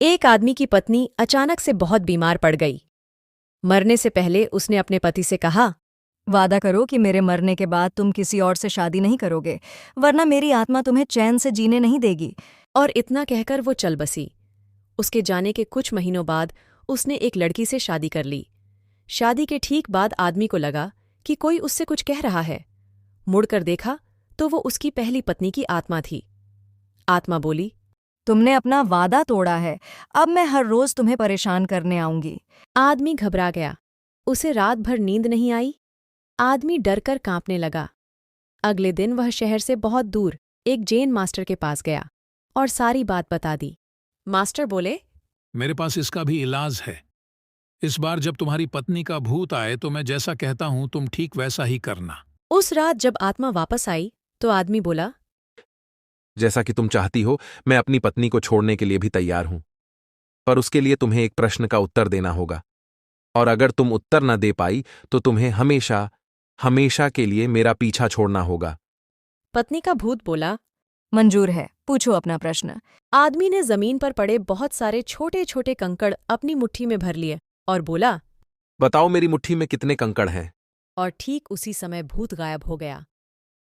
एक आदमी की पत्नी अचानक से बहुत बीमार पड़ गई। मरने से पहले उसने अपने पति से कहा, वादा करो कि मेरे मरने के बाद तुम किसी और से शादी नहीं करोगे, वरना मेरी आत्मा तुम्हें चैन से जीने नहीं देगी। और इतना कहकर वो चल बसी। उसके जाने के कुछ महीनों बाद उसने एक लड़की से शादी कर ली। शादी के ठीक बाद आदमी को लगा कि कोई उससे कुछ कह रहा है। मुड़कर देखा तो वो उसकी पहली पत्नी की आत्मा थी। आत्मा बोली, तुमने अपना वादा तोड़ा है, अब मैं हर रोज तुम्हें परेशान करने आऊंगी। आदमी घबरा गया। उसे रात भर नींद नहीं आई। आदमी डरकर कांपने लगा। अगले दिन वह शहर से बहुत दूर एक जैन मास्टर के पास गया और सारी बात बता दी। मास्टर बोले, मेरे पास इसका भी इलाज है। इस बार जब तुम्हारी पत्नी का भूत आए तो मैं जैसा कहता हूं तुम ठीक वैसा ही करना। उस रात जब आत्मा वापस आई तो आदमी बोला, जैसा कि तुम चाहती हो, मैं अपनी पत्नी को छोड़ने के लिए भी तैयार हूं, पर उसके लिए तुम्हें एक प्रश्न का उत्तर देना होगा, और अगर तुम उत्तर न दे पाई तो तुम्हें हमेशा हमेशा के लिए मेरा पीछा छोड़ना होगा। पत्नी का भूत बोला, मंजूर है, पूछो अपना प्रश्न। आदमी ने जमीन पर पड़े बहुत सारे छोटे छोटे कंकड़ अपनी मुट्ठी में भर लिए और बोला, बताओ मेरी मुट्ठी में कितने कंकड़ हैं? और ठीक उसी समय भूत गायब हो गया।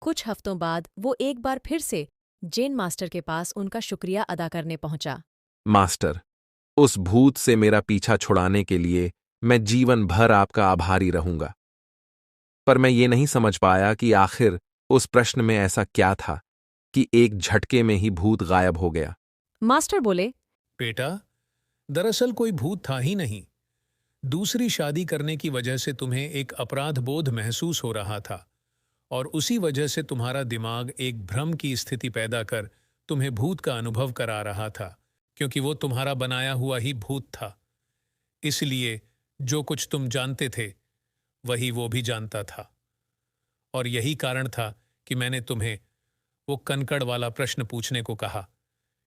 कुछ हफ्तों बाद वो एक बार फिर से जैन मास्टर के पास उनका शुक्रिया अदा करने पहुंचा। मास्टर, उस भूत से मेरा पीछा छुड़ाने के लिए मैं जीवन भर आपका आभारी रहूंगा, पर मैं ये नहीं समझ पाया कि आखिर उस प्रश्न में ऐसा क्या था कि एक झटके में ही भूत गायब हो गया। मास्टर बोले, बेटा, दरअसल कोई भूत था ही नहीं। दूसरी शादी करने की वजह से तुम्हें एक अपराध बोध महसूस हो रहा था, और उसी वजह से तुम्हारा दिमाग एक भ्रम की स्थिति पैदा कर तुम्हें भूत का अनुभव करा रहा था, क्योंकि वो तुम्हारा बनाया हुआ ही भूत था। इसलिए जो कुछ तुम जानते थे वही वो भी जानता था, और यही कारण था कि मैंने तुम्हें वो कनकड़ वाला प्रश्न पूछने को कहा।